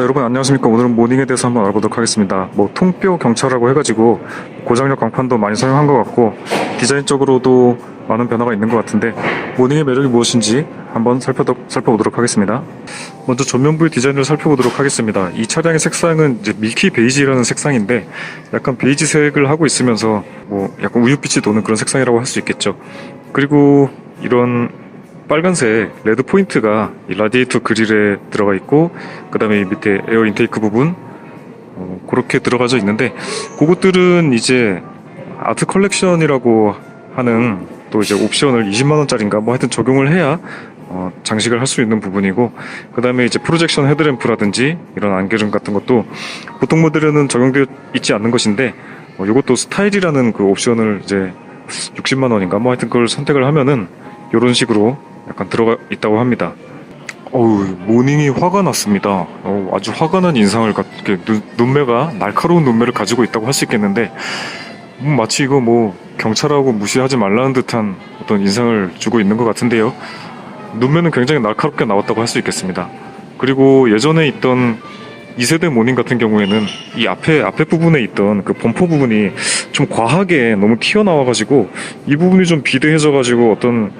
자, 여러분 안녕하십니까. 오늘은 모닝에 대해서 한번 알아보도록 하겠습니다. 통뼈 경차라고 해가지고 고장력 강판도 많이 사용한 것 같고 디자인적으로도 많은 변화가 있는 것 같은데 모닝의 매력이 무엇인지 한번 살펴보도록 하겠습니다. 먼저 전면부의 디자인을 살펴보도록 하겠습니다. 이 차량의 색상은 이제 밀키 베이지라는 색상인데 약간 베이지색을 하고 있으면서 약간 우윳빛이 도는 그런 색상이라고 할 수 있겠죠. 그리고 이런 빨간색 레드 포인트가 이 라디에이터 그릴에 들어가 있고, 그 다음에 밑에 에어 인테이크 부분 그렇게 들어가져 있는데, 그것들은 이제 아트 컬렉션이라고 하는 또 이제 옵션을 20만원짜리인가 하여튼 적용을 해야 장식을 할 수 있는 부분이고, 그 다음에 이제 프로젝션 헤드램프라든지 이런 안개등 같은 것도 보통 모델에는 적용되어 있지 않는 것인데, 이것도 스타일이라는 그 옵션을 이제 60만원인가 하여튼 그걸 선택을 하면은 이런 식으로 약간 들어가 있다고 합니다. 모닝이 화가 났습니다. 아주 화가 난 인상을 눈매가 날카로운 눈매를 가지고 있다고 할 수 있겠는데, 마치 이거 경찰하고 무시하지 말라는 듯한 어떤 인상을 주고 있는 것 같은데요. 눈매는 굉장히 날카롭게 나왔다고 할 수 있겠습니다. 그리고 예전에 있던 2세대 모닝 같은 경우에는 이 앞에 부분에 있던 그 범퍼 부분이 좀 과하게 너무 튀어나와가지고 이 부분이 좀 비대해져가지고 어떤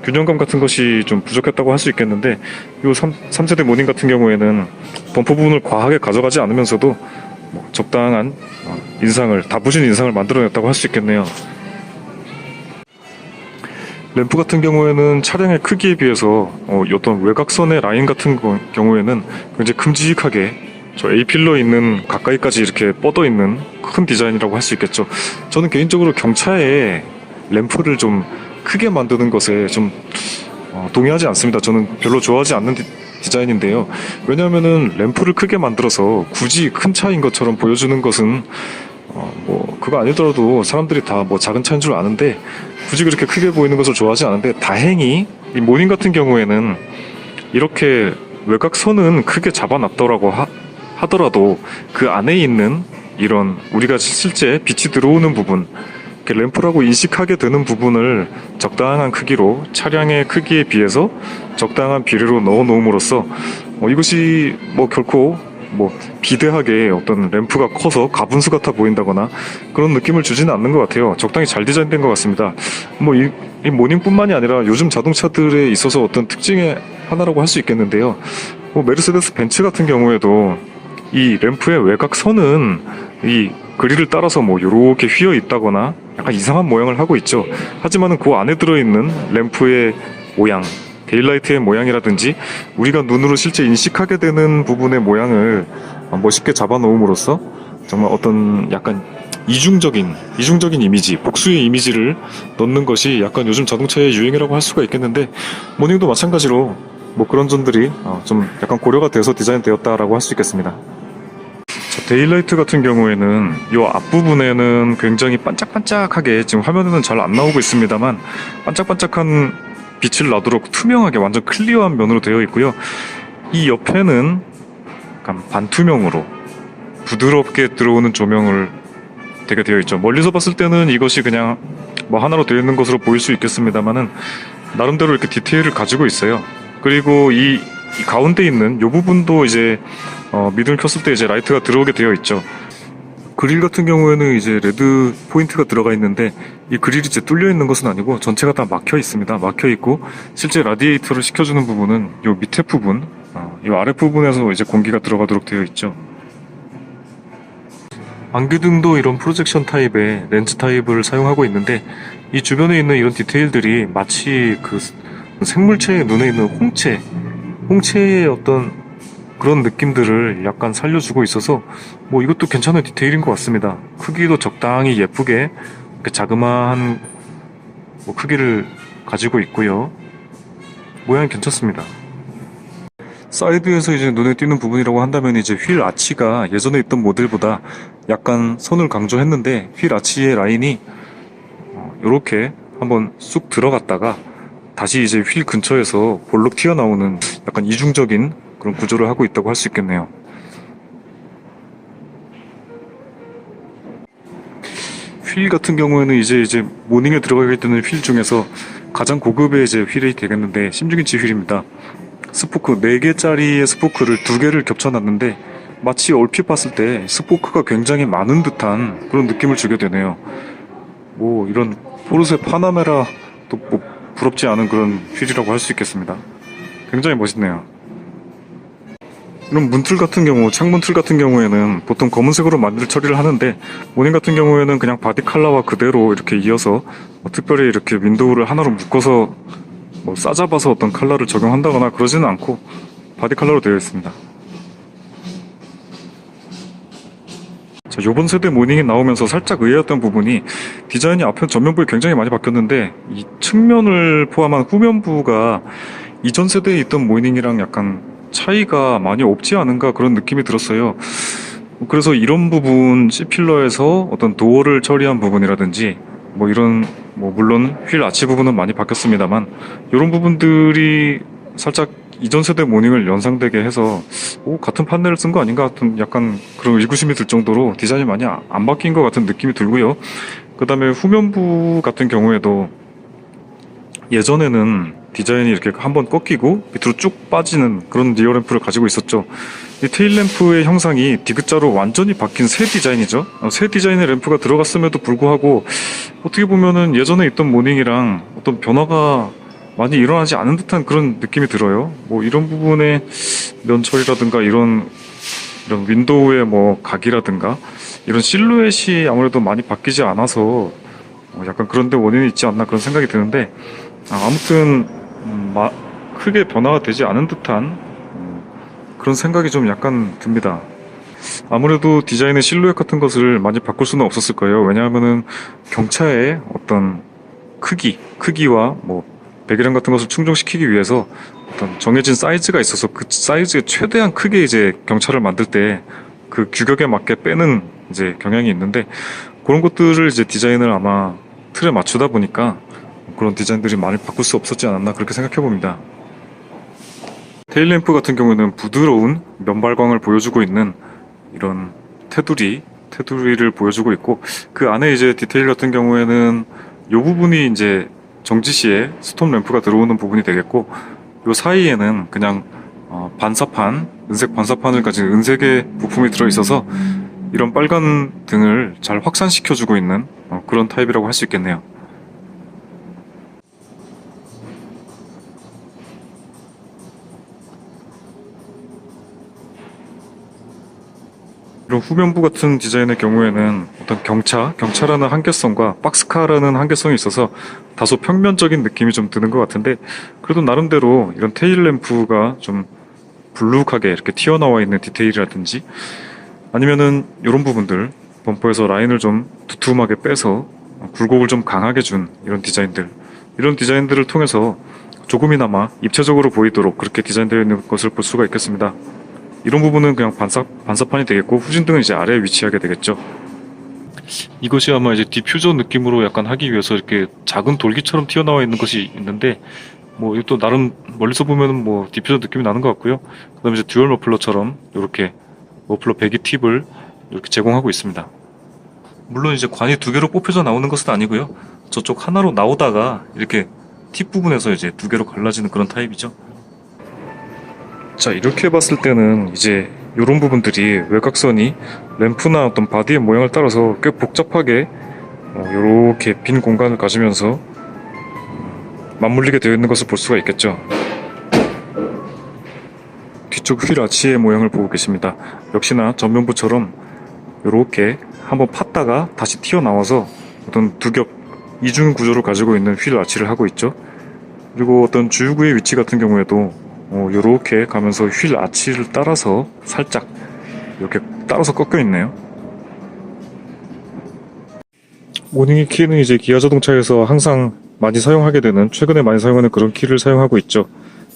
균형감 같은 것이 좀 부족했다고 할 수 있겠는데, 이 3세대 모닝 같은 경우에는 범퍼 부분을 과하게 가져가지 않으면서도 적당한 다부진 인상을 만들어냈다고 할 수 있겠네요. 램프 같은 경우에는 차량의 크기에 비해서 어떤 외곽선의 라인 같은 경우에는 굉장히 큼직하게 A필러에 있는 가까이까지 이렇게 뻗어 있는 큰 디자인이라고 할 수 있겠죠. 저는 개인적으로 경차의 램프를 좀 크게 만드는 것에 좀 동의하지 않습니다. 저는 별로 좋아하지 않는 디자인인데요. 왜냐하면은 램프를 크게 만들어서 굳이 큰 차인 것처럼 보여주는 것은 그거 아니더라도 사람들이 다 작은 차인 줄 아는데 굳이 그렇게 크게 보이는 것을 좋아하지 않은데, 다행히 이 모닝 같은 경우에는 이렇게 외곽선은 크게 잡아놨더라고 하더라도 그 안에 있는 이런 우리가 실제 빛이 들어오는 부분, 램프라고 인식하게 되는 부분을 적당한 크기로 차량의 크기에 비해서 적당한 비례로 넣어 놓음으로써 이것이 결코 비대하게 어떤 램프가 커서 가분수 같아 보인다거나 그런 느낌을 주지는 않는 것 같아요. 적당히 잘 디자인된 것 같습니다. 이 모닝뿐만이 아니라 요즘 자동차들에 있어서 어떤 특징의 하나라고 할 수 있겠는데요. 메르세데스 벤츠 같은 경우에도 이 램프의 외곽선은 이 그릴을 따라서 요렇게 휘어 있다거나 약간 이상한 모양을 하고 있죠. 하지만은 그 안에 들어있는 램프의 모양, 데일라이트의 모양이라든지 우리가 눈으로 실제 인식하게 되는 부분의 모양을 멋있게 잡아 놓음으로써 정말 어떤 약간 이중적인 이미지, 복수의 이미지를 넣는 것이 약간 요즘 자동차의 유행이라고 할 수가 있겠는데, 모닝도 마찬가지로 그런 점들이 좀 약간 고려가 돼서 디자인되었다라고 할 수 있겠습니다. 데일라이트 같은 경우에는 이 앞부분에는 굉장히 반짝반짝하게, 지금 화면에는 잘 안 나오고 있습니다만 반짝반짝한 빛을 나도록 투명하게 완전 클리어한 면으로 되어 있고요. 이 옆에는 약간 반투명으로 부드럽게 들어오는 조명을 되게 되어 있죠. 멀리서 봤을 때는 이것이 그냥 하나로 되어 있는 것으로 보일 수 있겠습니다만은 나름대로 이렇게 디테일을 가지고 있어요. 그리고 이 가운데 있는 이 부분도 이제 미등을 켰을 때 이제 라이트가 들어오게 되어 있죠. 그릴 같은 경우에는 이제 레드 포인트가 들어가 있는데, 이 그릴이 이제 뚫려 있는 것은 아니고 전체가 다 막혀 있습니다. 막혀 있고 실제 라디에이터를 식혀주는 부분은 이 밑에 부분, 이 아래 부분에서 이제 공기가 들어가도록 되어 있죠. 안개등도 이런 프로젝션 타입의 렌즈 타입을 사용하고 있는데, 이 주변에 있는 이런 디테일들이 마치 그 생물체의 눈에 있는 홍채의 어떤 그런 느낌들을 약간 살려주고 있어서 이것도 괜찮은 디테일인 것 같습니다. 크기도 적당히 예쁘게 이렇게 자그마한 크기를 가지고 있고요. 모양이 괜찮습니다. 사이드에서 이제 눈에 띄는 부분이라고 한다면 이제 휠 아치가 예전에 있던 모델보다 약간 선을 강조했는데, 휠 아치의 라인이 이렇게 한번 쑥 들어갔다가 다시 이제 휠 근처에서 볼록 튀어나오는 약간 이중적인 그런 구조를 하고 있다고 할 수 있겠네요. 휠 같은 경우에는 이제 모닝에 들어가게 되는 휠 중에서 가장 고급의 이제 휠이 되겠는데 16인치 휠입니다. 스포크 4개짜리의 스포크를 2개를 겹쳐놨는데 마치 얼핏 봤을 때 스포크가 굉장히 많은 듯한 그런 느낌을 주게 되네요. 뭐 이런 포르쉐 파나메라 또 뭐 부럽지 않은 그런 휠이라고 할 수 있겠습니다. 굉장히 멋있네요. 이런 문틀 같은 경우, 창문틀 같은 경우에는 보통 검은색으로 만들 처리를 하는데, 모닝 같은 경우에는 그냥 바디 컬러와 그대로 이렇게 이어서 특별히 이렇게 윈도우를 하나로 묶어서 싸잡아서 어떤 컬러를 적용한다거나 그러지는 않고 바디 컬러로 되어 있습니다. 자, 요번 세대 모닝이 나오면서 살짝 의아했던 부분이 디자인이 앞에 전면부에 굉장히 많이 바뀌었는데 이 측면을 포함한 후면부가 이전 세대에 있던 모닝이랑 약간 차이가 많이 없지 않은가 그런 느낌이 들었어요. 그래서 이런 부분 C필러에서 어떤 도어를 처리한 부분이라든지 뭐 이런 물론 휠 아치 부분은 많이 바뀌었습니다만 이런 부분들이 살짝 이전 세대 모닝을 연상되게 해서 같은 판넬을 쓴 거 아닌가 같은 약간 그런 의구심이 들 정도로 디자인이 많이 안 바뀐 것 같은 느낌이 들고요. 그 다음에 후면부 같은 경우에도 예전에는 디자인이 이렇게 한번 꺾이고 밑으로 쭉 빠지는 그런 리어램프를 가지고 있었죠. 이 테일램프의 형상이 디귿자로 완전히 바뀐 새 디자인이죠. 새 디자인의 램프가 들어갔음에도 불구하고 어떻게 보면은 예전에 있던 모닝이랑 어떤 변화가 많이 일어나지 않은 듯한 그런 느낌이 들어요. 뭐 이런 부분의 면 처리라든가 이런 윈도우의 각이라든가 이런 실루엣이 아무래도 많이 바뀌지 않아서 약간 그런 데 원인이 있지 않나 그런 생각이 드는데 아무튼 크게 변화가 되지 않은 듯한 그런 생각이 좀 약간 듭니다. 아무래도 디자인의 실루엣 같은 것을 많이 바꿀 수는 없었을 거예요. 왜냐하면은 경차의 어떤 크기와 배기량 같은 것을 충족시키기 위해서 어떤 정해진 사이즈가 있어서 그 사이즈의 최대한 크게 이제 경차를 만들 때 그 규격에 맞게 빼는 이제 경향이 있는데 그런 것들을 이제 디자인을 아마 틀에 맞추다 보니까 그런 디자인들이 많이 바꿀 수 없었지 않았나 그렇게 생각해 봅니다. 테일램프 같은 경우는 부드러운 면발광을 보여주고 있는 이런 테두리를 보여주고 있고 그 안에 이제 디테일 같은 경우에는 이 부분이 이제 정지시에 스톱 램프가 들어오는 부분이 되겠고 이 사이에는 그냥 은색 반사판을 가진 은색의 부품이 들어있어서 이런 빨간 등을 잘 확산시켜주고 있는 그런 타입이라고 할 수 있겠네요. 이런 후면부 같은 디자인의 경우에는 어떤 경차라는 한계성과 박스카라는 한계성이 있어서 다소 평면적인 느낌이 좀 드는 것 같은데 그래도 나름대로 이런 테일 램프가 좀 불룩하게 이렇게 튀어나와 있는 디테일이라든지 아니면은 이런 부분들 범퍼에서 라인을 좀 두툼하게 빼서 굴곡을 좀 강하게 준 이런 디자인들을 통해서 조금이나마 입체적으로 보이도록 그렇게 디자인되어 있는 것을 볼 수가 있겠습니다. 이런 부분은 그냥 반사판이 되겠고 후진등은 이제 아래에 위치하게 되겠죠. 이것이 아마 이제 디퓨저 느낌으로 약간 하기 위해서 이렇게 작은 돌기처럼 튀어나와 있는 것이 있는데 이것도 나름 멀리서 보면은 디퓨저 느낌이 나는 것 같고요. 그다음에 이제 듀얼 머플러처럼 이렇게 머플러 배기 팁을 이렇게 제공하고 있습니다. 물론 이제 관이 두 개로 뽑혀져 나오는 것은 아니고요. 저쪽 하나로 나오다가 이렇게 팁 부분에서 이제 두 개로 갈라지는 그런 타입이죠. 자, 이렇게 봤을 때는 이제 이런 부분들이 외곽선이 램프나 어떤 바디의 모양을 따라서 꽤 복잡하게 이렇게 빈 공간을 가지면서 맞물리게 되어 있는 것을 볼 수가 있겠죠. 뒤쪽 휠 아치의 모양을 보고 계십니다. 역시나 전면부처럼 이렇게 한번 팠다가 다시 튀어나와서 어떤 두 겹 이중 구조를 가지고 있는 휠 아치를 하고 있죠. 그리고 어떤 주유구의 위치 같은 경우에도 이렇게 가면서 휠 아치를 따라서 살짝 이렇게 따라서 꺾여 있네요. 모닝이 키는 이제 기아 자동차에서 항상 많이 사용하게 되는 최근에 많이 사용하는 그런 키를 사용하고 있죠.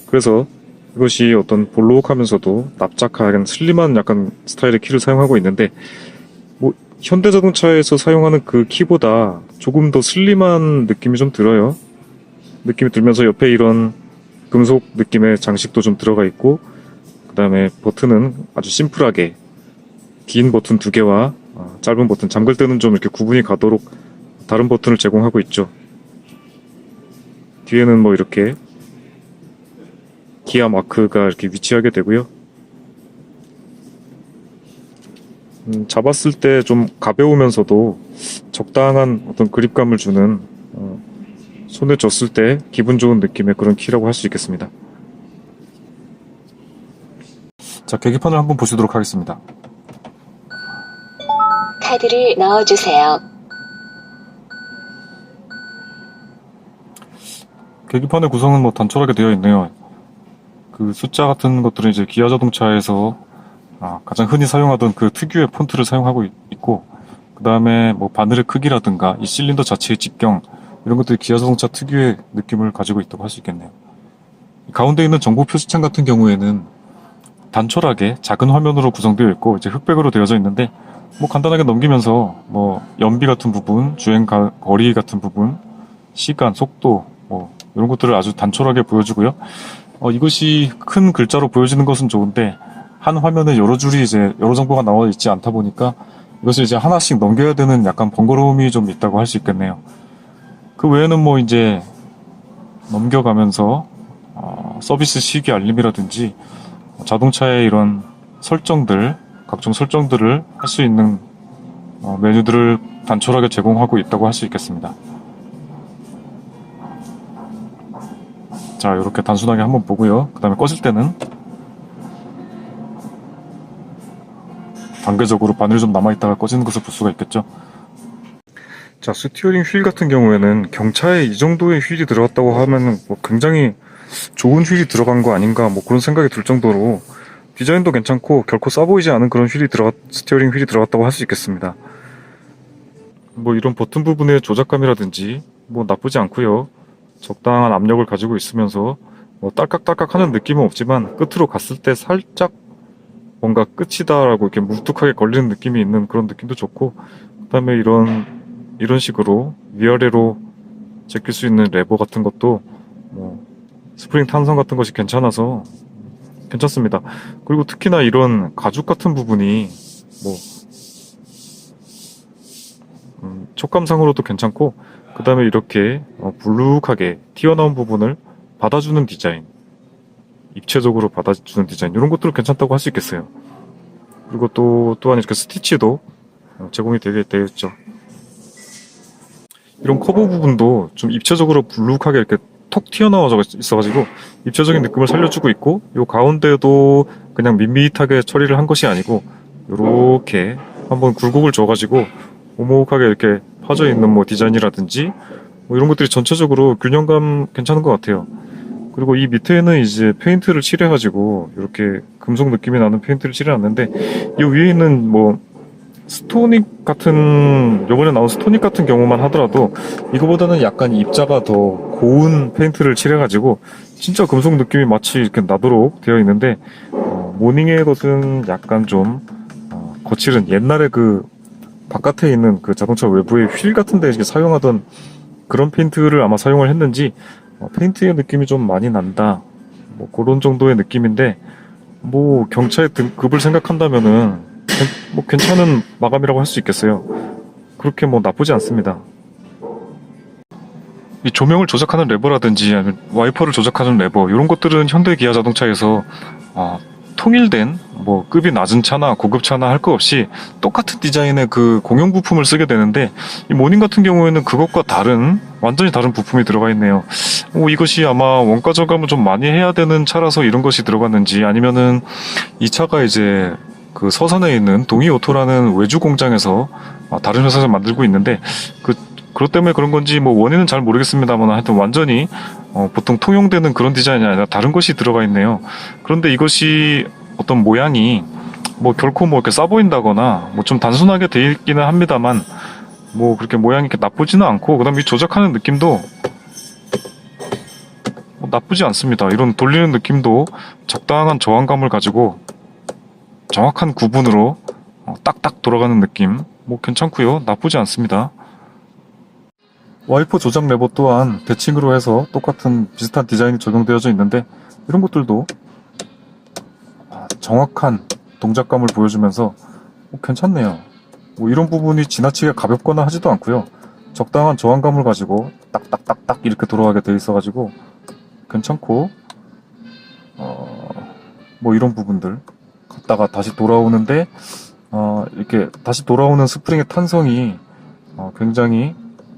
그래서 이것이 어떤 볼록하면서도 납작한 슬림한 약간 스타일의 키를 사용하고 있는데 현대자동차에서 사용하는 그 키보다 조금 더 슬림한 느낌이 좀 들어요. 느낌이 들면서 옆에 이런 금속 느낌의 장식도 좀 들어가 있고 그 다음에 버튼은 아주 심플하게 긴 버튼 두 개와 짧은 버튼 잠글 때는 좀 이렇게 구분이 가도록 다른 버튼을 제공하고 있죠. 뒤에는 이렇게 기아 마크가 이렇게 위치하게 되고요. 잡았을 때 좀 가벼우면서도 적당한 어떤 그립감을 주는 손에 줬을 때 기분 좋은 느낌의 그런 키라고 할 수 있겠습니다. 자, 계기판을 한번 보시도록 하겠습니다. 카드를 넣어주세요. 계기판의 구성은 뭐 단촐하게 되어 있네요. 그 숫자 같은 것들은 이제 기아 자동차에서 가장 흔히 사용하던 그 특유의 폰트를 사용하고 있고, 그 다음에 뭐 바늘의 크기라든가 이 실린더 자체의 직경, 이런 것들이 기아 자동차 특유의 느낌을 가지고 있다고 할 수 있겠네요. 가운데 있는 정보 표시창 같은 경우에는 단촐하게 작은 화면으로 구성되어 있고 이제 흑백으로 되어져 있는데, 뭐 간단하게 넘기면서 뭐 연비 같은 부분, 주행 거리 같은 부분, 시간, 속도 뭐 이런 것들을 아주 단촐하게 보여주고요. 이것이 큰 글자로 보여지는 것은 좋은데 한 화면에 여러 줄이 이제 여러 정보가 나와 있지 않다 보니까 이것을 이제 하나씩 넘겨야 되는 약간 번거로움이 좀 있다고 할 수 있겠네요. 그 외에는 뭐 이제 넘겨가면서 서비스 시기 알림이라든지 자동차의 이런 설정들, 각종 설정들을 할 수 있는 메뉴들을 단촐하게 제공하고 있다고 할 수 있겠습니다. 자, 이렇게 단순하게 한번 보고요. 그 다음에 꺼질 때는 단계적으로 바늘이 좀 남아있다가 꺼지는 것을 볼 수가 있겠죠. 자, 스티어링 휠 같은 경우에는 경차에 이 정도의 휠이 들어갔다고 하면 뭐 굉장히 좋은 휠이 들어간 거 아닌가 뭐 그런 생각이 들 정도로 디자인도 괜찮고 결코 싸 보이지 않은 그런 스티어링 휠이 들어갔다고 할 수 있겠습니다. 뭐 이런 버튼 부분의 조작감이라든지 뭐 나쁘지 않고요. 적당한 압력을 가지고 있으면서 뭐 딸깍딸깍 하는 느낌은 없지만 끝으로 갔을 때 살짝 뭔가 끝이다라고 이렇게 뭉툭하게 걸리는 느낌이 있는 그런 느낌도 좋고, 그 다음에 이런 식으로 위아래로 제낄 수 있는 레버 같은 것도 뭐 스프링 탄성 같은 것이 괜찮아서 괜찮습니다. 그리고 특히나 이런 가죽 같은 부분이 뭐 촉감상으로도 괜찮고, 그 다음에 이렇게 불룩하게 튀어나온 부분을 받아주는 디자인, 입체적으로 받아주는 디자인, 이런 것들은 괜찮다고 할 수 있겠어요. 그리고 또한 이렇게 스티치도 제공이 되어 있죠. 이런 커브 부분도 좀 입체적으로 불룩하게 이렇게 톡 튀어나와져 있어가지고 입체적인 느낌을 살려주고 있고, 요 가운데도 그냥 밋밋하게 처리를 한 것이 아니고 요렇게 한번 굴곡을 줘가지고 오목하게 이렇게 파져 있는 뭐 디자인이라든지 뭐 이런 것들이 전체적으로 균형감 괜찮은 것 같아요. 그리고 이 밑에는 이제 페인트를 칠해가지고 이렇게 금속 느낌이 나는 페인트를 칠해놨는데, 이 위에 있는 뭐 스토닉 같은, 요번에 나온 스토닉 같은 경우만 하더라도 이거보다는 약간 입자가 더 고운 페인트를 칠해가지고 진짜 금속 느낌이 마치 이렇게 나도록 되어 있는데, 모닝의 것은 약간 좀 거칠은 옛날에 그 바깥에 있는 그 자동차 외부의 휠 같은 데 이렇게 사용하던 그런 페인트를 아마 사용을 했는지 페인트의 느낌이 좀 많이 난다, 뭐 그런 정도의 느낌인데, 뭐 경차의 등급을 생각한다면은 뭐 괜찮은 마감이라고 할 수 있겠어요. 그렇게 뭐 나쁘지 않습니다. 이 조명을 조작하는 레버라든지 아니면 와이퍼를 조작하는 레버, 이런 것들은 현대 기아 자동차에서 통일된 뭐 급이 낮은 차나 고급 차나 할 거 없이 똑같은 디자인의 그 공용 부품을 쓰게 되는데, 이 모닝 같은 경우에는 그것과 다른 완전히 다른 부품이 들어가 있네요. 이것이 아마 원가 절감을 좀 많이 해야 되는 차라서 이런 것이 들어갔는지, 아니면은 이 차가 이제 그 서산에 있는 동이오토라는 외주 공장에서 다른 회사에서 만들고 있는데 그것 때문에 그런 건지 뭐 원인은 잘 모르겠습니다만, 하여튼 완전히 보통 통용되는 그런 디자인이 아니라 다른 것이 들어가 있네요. 그런데 이것이 어떤 모양이 뭐 결코 뭐 이렇게 싸 보인다거나 뭐 좀 단순하게 돼 있기는 합니다만, 뭐 그렇게 모양이 이렇게 나쁘지는 않고, 그다음에 이 조작하는 느낌도 뭐 나쁘지 않습니다. 이런 돌리는 느낌도 적당한 저항감을 가지고 정확한 구분으로 딱딱 돌아가는 느낌, 뭐 괜찮고요. 나쁘지 않습니다. 와이퍼 조작 레버 또한 대칭으로 해서 똑같은 비슷한 디자인이 적용되어져 있는데, 이런 것들도 정확한 동작감을 보여주면서 괜찮네요. 뭐 이런 부분이 지나치게 가볍거나 하지도 않고요. 적당한 저항감을 가지고 딱딱딱딱 이렇게 돌아가게 돼 있어가지고 괜찮고, 뭐 이런 부분들 갔다가 다시 돌아오는데 이렇게 다시 돌아오는 스프링의 탄성이 굉장히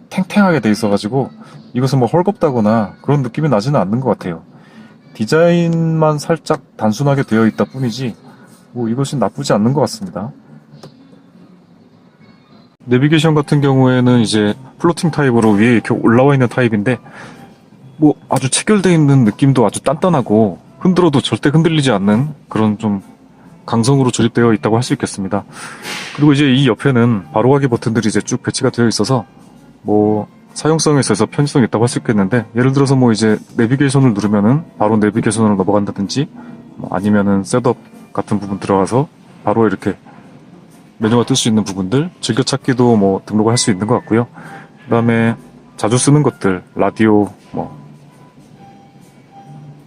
탱탱하게 돼 있어가지고 이것은 뭐 헐겁다거나 그런 느낌이 나지는 않는 것 같아요. 디자인만 살짝 단순하게 되어 있다 뿐이지 뭐 이것이 나쁘지 않는 것 같습니다. 내비게이션 같은 경우에는 이제 플로팅 타입으로 위에 이렇게 올라와 있는 타입인데 뭐 아주 체결되어 있는 느낌도 아주 단단하고 흔들어도 절대 흔들리지 않는 그런 좀 강성으로 조립되어 있다고 할 수 있겠습니다. 그리고 이제 이 옆에는 바로가기 버튼들이 이제 쭉 배치가 되어 있어서 뭐 사용성에 있어서 편의성이 있다고 할 수 있겠는데, 예를 들어서 뭐 이제 내비게이션을 누르면은 바로 내비게이션으로 넘어간다든지 뭐 아니면은 셋업 같은 부분 들어가서 바로 이렇게 메뉴가 뜰 수 있는 부분들, 즐겨찾기도 뭐 등록을 할 수 있는 것 같고요. 그 다음에 자주 쓰는 것들, 라디오, 뭐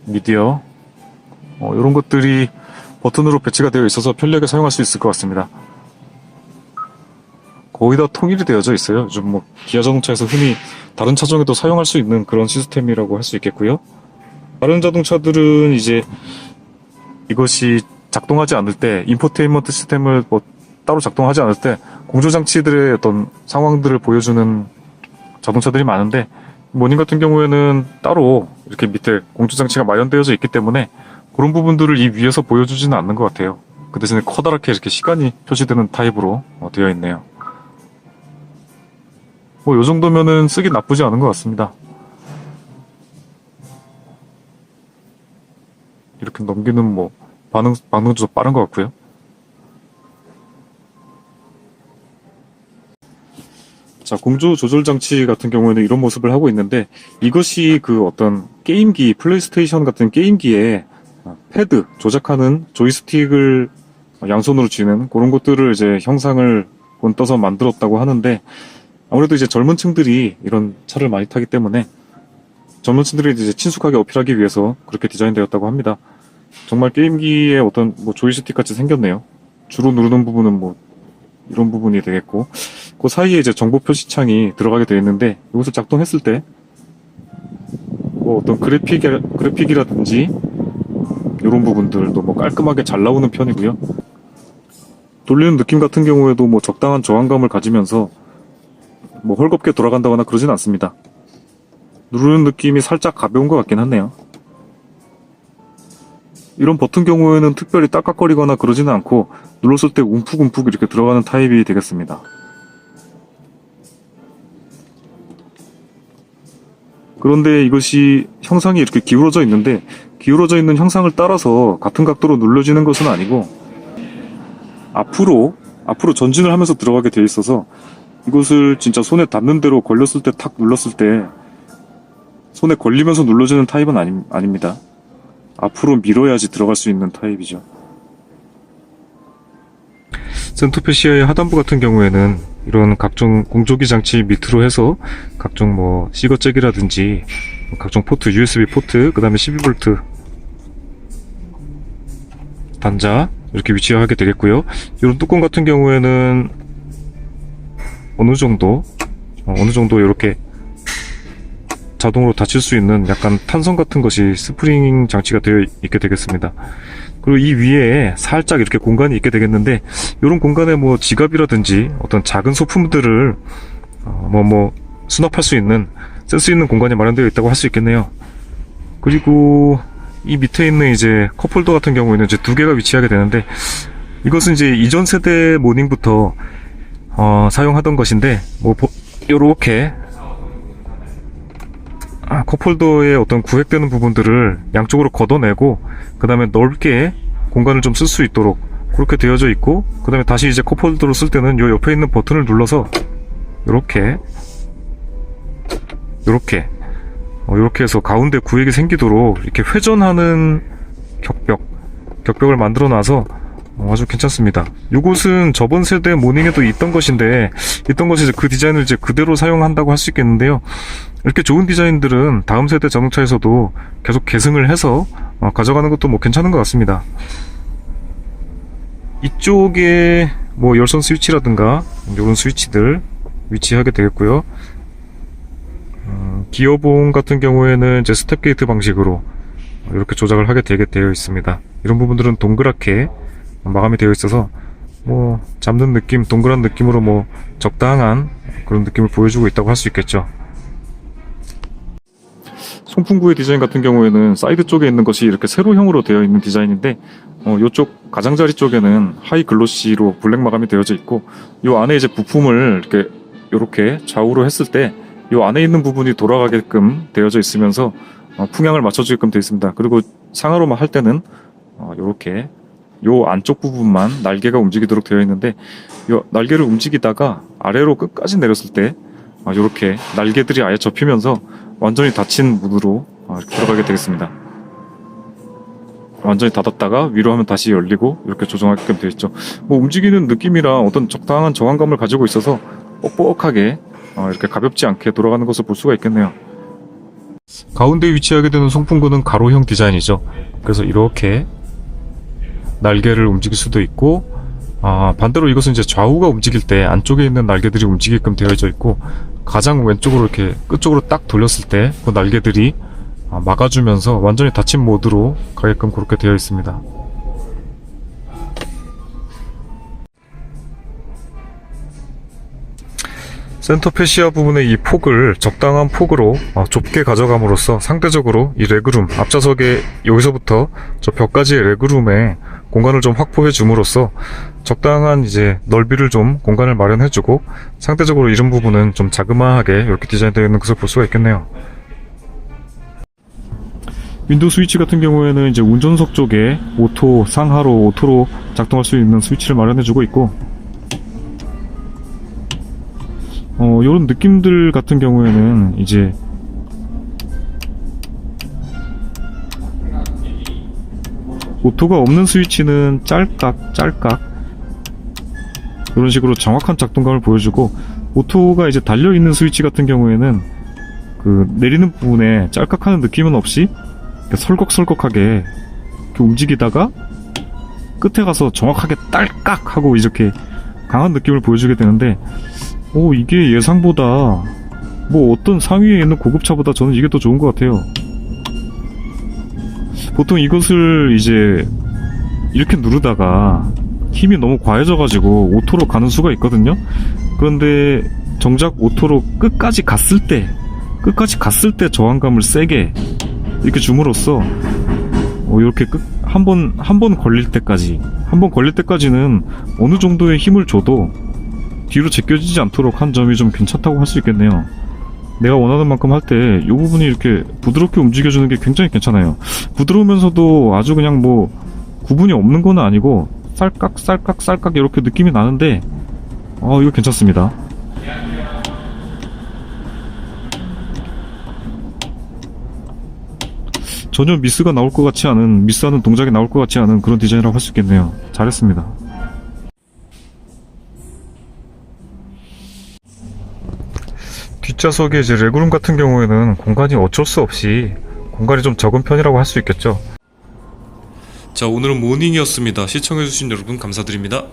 미디어 이런 것들이 버튼으로 배치가 되어 있어서 편리하게 사용할 수 있을 것 같습니다. 거의 다 통일이 되어져 있어요. 요즘 뭐 기아 자동차에서 흔히 다른 차종에도 사용할 수 있는 그런 시스템이라고 할 수 있겠고요. 다른 자동차들은 이제 이것이 작동하지 않을 때, 인포테인먼트 시스템을 뭐 따로 작동하지 않을 때 공조장치들의 어떤 상황들을 보여주는 자동차들이 많은데, 모닝 같은 경우에는 따로 이렇게 밑에 공조장치가 마련되어져 있기 때문에 그런 부분들을 이 위에서 보여주지는 않는 것 같아요. 그 대신에 커다랗게 이렇게 시간이 표시되는 타입으로 되어 있네요. 뭐, 요 정도면은 쓰기 나쁘지 않은 것 같습니다. 이렇게 넘기는 뭐, 반응도 빠른 것 같고요. 자, 공조 조절 장치 같은 경우에는 이런 모습을 하고 있는데, 이것이 그 어떤 게임기, 플레이스테이션 같은 게임기에 패드, 조작하는 조이스틱을 양손으로 쥐는 그런 것들을 이제 형상을 본떠서 만들었다고 하는데, 아무래도 이제 젊은 층들이 이런 차를 많이 타기 때문에 젊은 층들이 이제 친숙하게 어필하기 위해서 그렇게 디자인되었다고 합니다. 정말 게임기의 어떤 뭐 조이스틱 같이 생겼네요. 주로 누르는 부분은 뭐 이런 부분이 되겠고, 그 사이에 이제 정보 표시창이 들어가게 되어 있는데, 이것을 작동했을 때 뭐 어떤 그래픽이라든지 이런 부분들도 뭐 깔끔하게 잘 나오는 편이고요. 돌리는 느낌 같은 경우에도 뭐 적당한 저항감을 가지면서 뭐 헐겁게 돌아간다거나 그러진 않습니다. 누르는 느낌이 살짝 가벼운 것 같긴 하네요. 이런 버튼 경우에는 특별히 딱딱거리거나 그러지는 않고 눌렀을 때 움푹움푹 이렇게 들어가는 타입이 되겠습니다. 그런데 이것이 형상이 이렇게 기울어져 있는데, 기울어져 있는 형상을 따라서 같은 각도로 눌러지는 것은 아니고 앞으로 전진을 하면서 들어가게 되어 있어서, 이것을 진짜 손에 닿는 대로 걸렸을 때 탁 눌렀을 때 손에 걸리면서 눌러지는 타입은 아닙니다. 앞으로 밀어야지 들어갈 수 있는 타입이죠. 센터페시아의 하단부 같은 경우에는 이런 각종 공조기 장치 밑으로 해서 각종 뭐 시거잭이라든지 각종 포트, USB 포트, 그 다음에 12V 단자 이렇게 위치하게 되겠고요. 이런 뚜껑 같은 경우에는 어느 정도 이렇게 자동으로 닫힐 수 있는 약간 탄성 같은 것이 스프링 장치가 되어 있게 되겠습니다. 그리고 이 위에 살짝 이렇게 공간이 있게 되겠는데, 이런 공간에 뭐 지갑이라든지 어떤 작은 소품들을 수납할 수 있는, 쓸 수 있는 공간이 마련되어 있다고 할 수 있겠네요. 그리고 이 밑에 있는 이제 컵홀더 같은 경우에는 이제 두 개가 위치하게 되는데, 이것은 이제 이전 세대 모닝부터 사용하던 것인데, 뭐 요렇게 컵홀더의 어떤 구획되는 부분들을 양쪽으로 걷어내고, 그 다음에 넓게 공간을 좀 쓸 수 있도록 그렇게 되어져 있고, 그 다음에 다시 이제 컵홀더로 쓸 때는 요 옆에 있는 버튼을 눌러서 요렇게 해서 가운데 구획이 생기도록 이렇게 회전하는 격벽을 만들어 놔서 아주 괜찮습니다. 요것은 저번 세대 모닝에도 있던 것이 이제 그 디자인을 이제 그대로 사용한다고 할 수 있겠는데요. 이렇게 좋은 디자인들은 다음 세대 자동차에서도 계속 계승을 해서 가져가는 것도 뭐 괜찮은 것 같습니다. 이쪽에 뭐 열선 스위치라든가 이런 스위치들 위치하게 되겠고요. 기어봉 같은 경우에는 이제 스텝 게이트 방식으로 이렇게 조작을 하게 되어 있습니다. 이런 부분들은 동그랗게 마감이 되어 있어서 뭐 잡는 느낌, 동그란 느낌으로 뭐 적당한 그런 느낌을 보여주고 있다고 할 수 있겠죠. 송풍구의 디자인 같은 경우에는 사이드 쪽에 있는 것이 이렇게 세로형으로 되어 있는 디자인인데 이쪽 가장자리 쪽에는 하이 글로시로 블랙 마감이 되어져 있고 이 안에 이제 부품을 이렇게 좌우로 했을 때 이 안에 있는 부분이 돌아가게끔 되어져 있으면서 풍향을 맞춰주게끔 되어 있습니다. 그리고 상하로만 할 때는 이렇게 요 안쪽 부분만 날개가 움직이도록 되어 있는데 이 날개를 움직이다가 아래로 끝까지 내렸을 때 이렇게 날개들이 아예 접히면서 완전히 닫힌 문으로 이렇게 들어가게 되겠습니다. 완전히 닫았다가 위로 하면 다시 열리고 이렇게 조정하게끔 되어 있죠. 뭐 움직이는 느낌이랑 어떤 적당한 저항감을 가지고 있어서 뻑뻑하게 이렇게 가볍지 않게 돌아가는 것을 볼 수가 있겠네요. 가운데 위치하게 되는 송풍구는 가로형 디자인이죠. 그래서 이렇게 날개를 움직일 수도 있고 반대로 이것은 이제 좌우가 움직일 때 안쪽에 있는 날개들이 움직이게끔 되어져 있고 가장 왼쪽으로 이렇게 끝쪽으로 딱 돌렸을 때 그 날개들이 막아주면서 완전히 닫힌 모드로 가게끔 그렇게 되어 있습니다. 센터 페시아 부분의 이 폭을 적당한 폭으로 좁게 가져감으로써 상대적으로 이 레그룸 앞좌석에 여기서부터 저 벽까지의 레그룸에 공간을 좀 확보해 줌으로써 적당한 이제 넓이를 좀 공간을 마련해주고 상대적으로 이런 부분은 좀 자그마하게 이렇게 디자인되어 있는 것을 볼 수가 있겠네요. 윈도우 스위치 같은 경우에는 이제 운전석 쪽에 오토, 상하로 오토로 작동할 수 있는 스위치를 마련해주고 있고 요런 느낌들 같은 경우에는 이제 오토가 없는 스위치는 짤깍 이런 식으로 정확한 작동감을 보여주고 오토가 이제 달려있는 스위치 같은 경우에는 그 내리는 부분에 짤깍하는 느낌은 없이 설걱설걱하게 이렇게 움직이다가 끝에 가서 정확하게 딸깍 하고 이렇게 강한 느낌을 보여주게 되는데 이게 예상보다 뭐 어떤 상위에 있는 고급차보다 저는 이게 더 좋은 것 같아요. 보통 이것을 이제 이렇게 누르다가 힘이 너무 과해져가지고 오토로 가는 수가 있거든요. 그런데 정작 오토로 끝까지 갔을 때 저항감을 세게 이렇게 줌으로써 이렇게 한 번 걸릴 때까지는 어느 정도의 힘을 줘도 뒤로 제껴지지 않도록 한 점이 좀 괜찮다고 할 수 있겠네요. 내가 원하는 만큼 할 때 이 부분이 이렇게 부드럽게 움직여주는 게 굉장히 괜찮아요. 부드러우면서도 아주 그냥 뭐 구분이 없는 건 아니고 쌀깍 이렇게 느낌이 나는데 이거 괜찮습니다. 전혀 미스하는 동작이 나올 것 같지 않은 그런 디자인이라고 할 수 있겠네요. 잘했습니다. 뒷좌석에 이제 레그룸 같은 경우에는 공간이 어쩔 수 없이 공간이 좀 적은 편이라고 할 수 있겠죠. 자, 오늘은 모닝이었습니다. 시청해주신 여러분 감사드립니다.